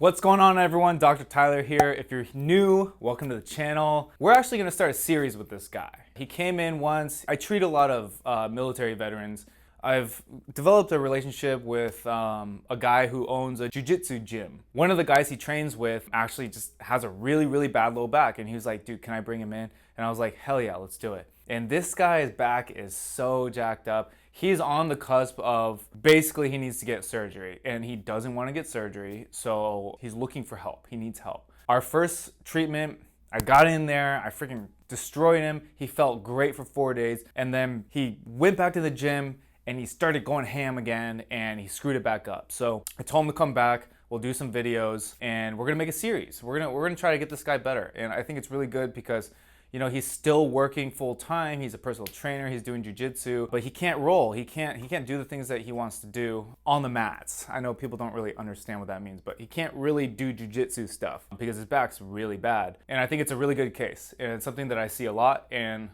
What's going on, everyone? Dr. Tyler here. If you're new, welcome to the channel. We're actually gonna start a series with this guy. He came in once. I treat a lot of military veterans. I've developed a relationship with a guy who owns a jiu-jitsu gym. One of the guys he trains with actually just has a really bad low back, and he was like, dude, can I bring him in? And I was like, hell yeah, let's do it. And this guy's back is so jacked up. He's on the cusp of basically he needs to get surgery, and he doesn't want to get surgery, so he's looking for help. He needs help. Our first treatment, I got in there, I freaking destroyed him. He felt great for 4 days, and then he went back to the gym and he started going ham again, and he screwed it back up. So I told him to come back. We'll do some videos, and we're gonna make a series. We're gonna try to get this guy better, and I think it's really good because, you know, he's still working full time. He's a personal trainer. He's doing jiu-jitsu, but he can't roll. He can't do the things that he wants to do on the mats. I know people don't really understand what that means, but he can't really do jiu-jitsu stuff because his back's really bad. And I think it's a really good case, and it's something that I see a lot, and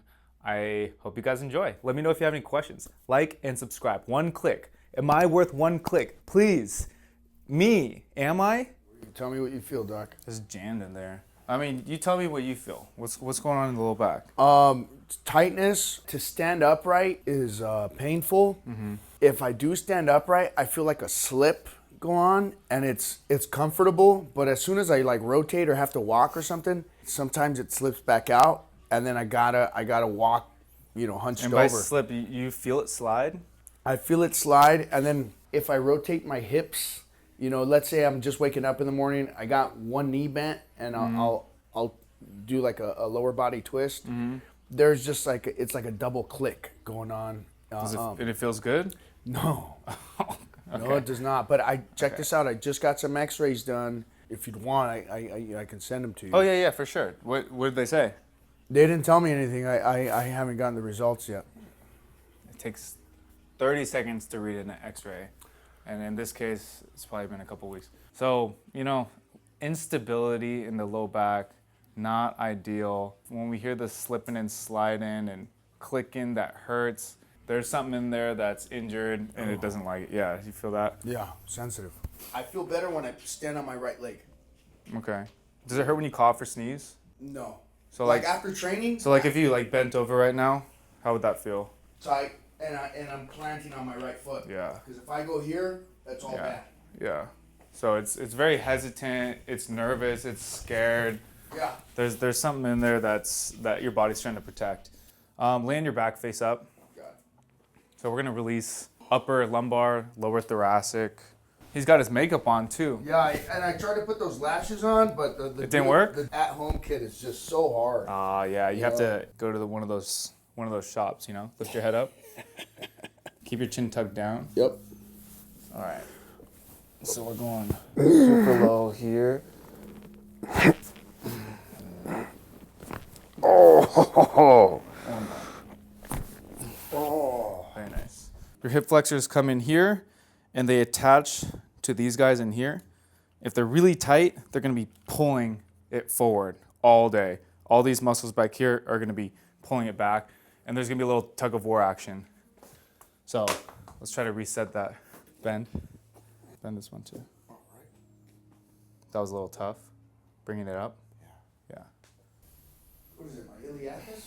I hope you guys enjoy. Let me know if you have any questions. Like and subscribe. One click. Am I worth one click? Please. Me. Am I? Tell me what you feel, Doc. It's jammed in there. I mean, you tell me what you feel. What's going on in the low back? Tightness to stand upright is painful. Mm-hmm. If I do stand upright, I feel like a slip go on, and it's comfortable. But as soon as I like rotate or have to walk or something, sometimes it slips back out, and then I gotta walk, hunched over. And by slip, you feel it slide? I feel it slide, and then if I rotate my hips, let's say I'm just waking up in the morning, I got one knee bent, and I'll do like a lower body twist. Mm-hmm. There's just it's like a double click going on. And it feels good? No. Okay. No, it does not. But check this out. I just got some X-rays done. If you'd want, I can send them to you. Oh yeah, for sure. What did they say? They didn't tell me anything. I haven't gotten the results yet. It takes 30 seconds to read an X-ray. And in this case, it's probably been a couple weeks. So, instability in the low back, not ideal. When we hear the slipping and sliding and clicking, that hurts. There's something in there that's injured and it doesn't like it. Yeah, you feel that? Yeah, sensitive. I feel better when I stand on my right leg. Okay. Does it hurt when you cough or sneeze? No. So like after training? So like if you bent over right now, how would that feel? Tight. And I'm planting on my right foot. Yeah. Because if I go here, that's all bad. Yeah. So it's very hesitant. It's nervous. It's scared. Yeah. There's something in there that your body's trying to protect. Lay on your back, face up. Got it. So we're gonna release upper lumbar, lower thoracic. He's got his makeup on too. Yeah, and I tried to put those lashes on, but it didn't work. The at-home kit is just so hard. Yeah. You have to go to one of those shops. Lift your head up. Keep your chin tucked down. Yep. All right. So we're going super low here. Oh. Very nice. Your hip flexors come in here, and they attach to these guys in here. If they're really tight, they're going to be pulling it forward all day. All these muscles back here are going to be pulling it back, and there's going to be a little tug of war action. So let's try to reset that. Bend this one too. All right. That was a little tough. Bringing it up. Yeah. What is it, my iliacus?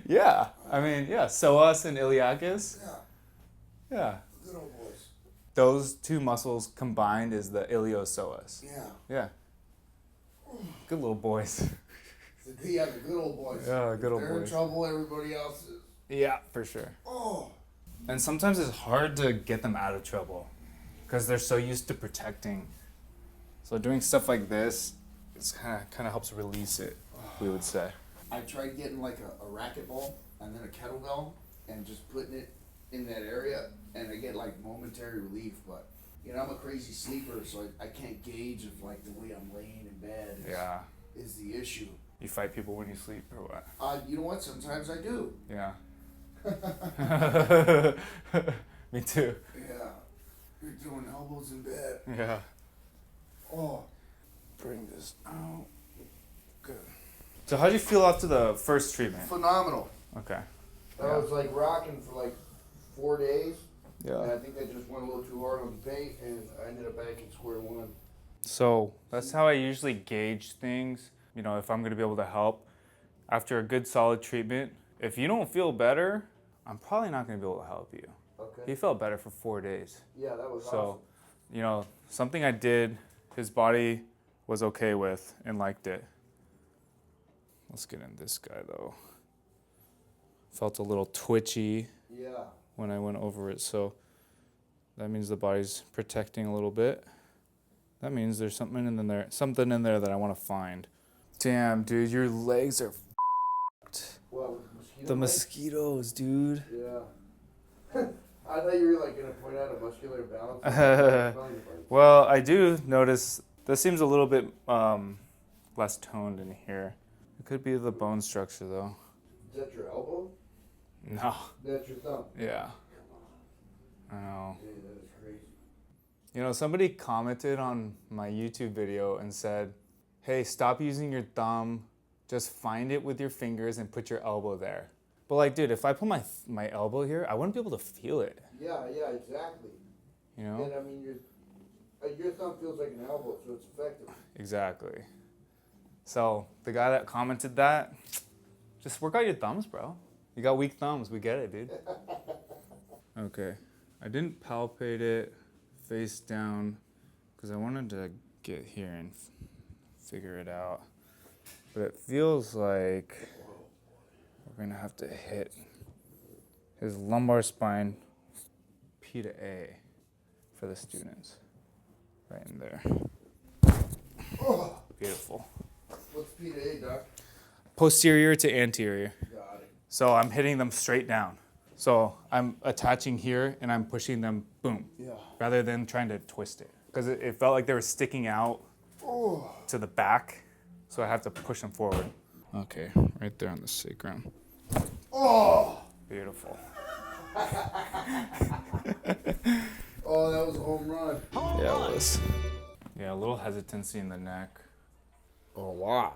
Yeah. I mean, yeah. Psoas and iliacus. Yeah. Yeah. Good old boys. Those two muscles combined is the iliopsoas. Yeah. Yeah. Good little boys. Yeah, the good old boys. Yeah, good old They're in boys. trouble, everybody else is. Yeah, for sure. Oh. And sometimes it's hard to get them out of trouble because they're so used to protecting. So doing stuff like this, it's kind of helps release it, we would say. I tried getting like a racquetball and then a kettlebell and just putting it in that area, and I get like momentary relief, but I'm a crazy sleeper, so I can't gauge if like the way I'm laying in bed is the issue. You fight people when you sleep or what? You know what? Sometimes I do. Yeah. Me too. Yeah. You're doing elbows in bed. Yeah. Oh. Bring this out. Good. So how'd you feel after the first treatment? Phenomenal. Okay. I was like rocking for like 4 days. Yeah. And I think I just went a little too hard on the paint, and I ended up back at square one. So that's how I usually gauge things, you know, if I'm gonna be able to help. After a good solid treatment, if you don't feel better, I'm probably not gonna be able to help you. Okay. He felt better for 4 days. Yeah, that was So, awesome. you know, something I did, his body was okay with and liked it. Let's get in this guy though. Felt a little twitchy Yeah. when I went over it, so that means the body's protecting a little bit. That means there's something in there that I want to find. Damn, dude, your legs are f***ed. What, mosquito The bites? mosquitoes, dude. Yeah. I thought you were like gonna point out a muscular balance. Well, I do notice this seems a little bit less toned in here. It could be the bone structure though. Is that your elbow? No. That's your thumb. Yeah. I know. Dude, that is crazy. You know, somebody commented on my YouTube video and said, hey, stop using your thumb. Just find it with your fingers and put your elbow there. But like, dude, if I put my elbow here, I wouldn't be able to feel it. Yeah, exactly. You know? And I mean, your thumb feels like an elbow, so it's effective. Exactly. So the guy that commented that, just work out your thumbs, bro. You got weak thumbs. We get it, dude. Okay. I didn't palpate it face down because I wanted to get here and figure it out. But it feels like we're going to have to hit his lumbar spine, P to A for the students. Right in there. Oh, Beautiful. what's P to A, Doc? Posterior to anterior. Got it. So I'm hitting them straight down. So I'm attaching here and I'm pushing them, boom, Yeah. rather than trying to twist it. Because it felt like they were sticking out to the back. So I have to push them forward. Okay, right there on the sacrum. Oh! Beautiful. Oh, that was a home run. Yeah, it was. Yeah, a little hesitancy in the neck. Oh, wow.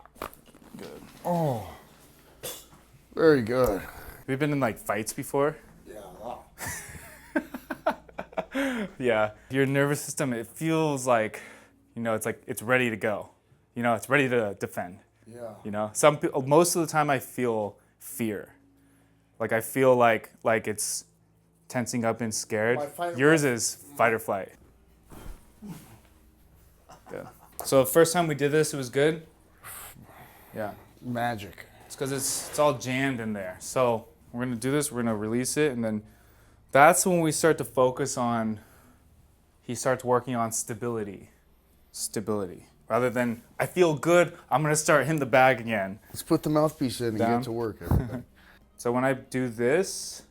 Good. Oh. Very good. We've been in like fights before. Yeah, wow. Yeah, your nervous system, it feels like, you know, it's ready to go. You know, it's ready to defend. Yeah. You know, most of the time I feel fear. Like I feel like it's tensing up and scared. My fight or Yours flight. is fight or flight. Good. So the first time we did this, it was good. Yeah, Magic. it's because it's all jammed in there. So we're gonna do this. We're gonna release it, and then that's when we start to focus on. He starts working on stability. Rather than, I feel good, I'm going to start hitting the bag again. Let's put the mouthpiece in and Down. get to work, everybody. So when I do this,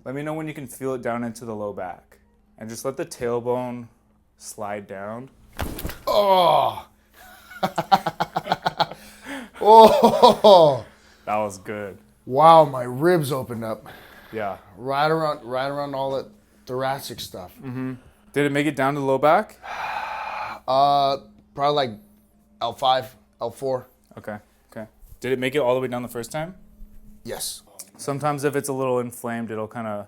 let me know when you can feel it down into the low back. And just let the tailbone slide down. Oh! Oh! That was good. Wow, my ribs opened up. Yeah. Right around all that thoracic stuff. Did it make it down to the low back? Probably like L5, L4. Okay. Did it make it all the way down the first time? Yes. Sometimes if it's a little inflamed, it'll kind of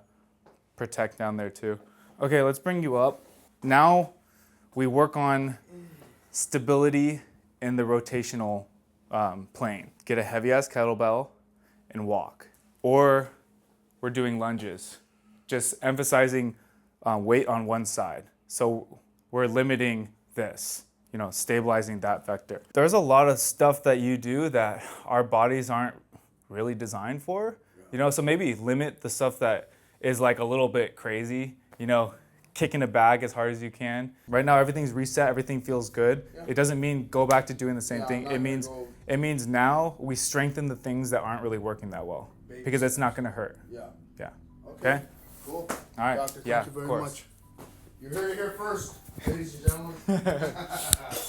protect down there too. Okay, let's bring you up. Now we work on stability in the rotational plane. Get a heavy ass kettlebell and walk. Or we're doing lunges, just emphasizing weight on one side. So we're limiting this, you know, stabilizing that vector. There's a lot of stuff that you do that our bodies aren't really designed for, you know, so maybe limit the stuff that is like a little bit crazy, you know, kicking a bag as hard as you can. Right now, everything's reset, everything feels good. Yeah. It doesn't mean go back to doing the same Yeah, thing. I'm not It gonna means go- it means now we strengthen the things that aren't really working that well because it's not gonna hurt. Yeah. Yeah. Okay. Okay? Cool. All right. Doctor, Yeah, thank you very of course. much. You heard it here first, ladies and gentlemen.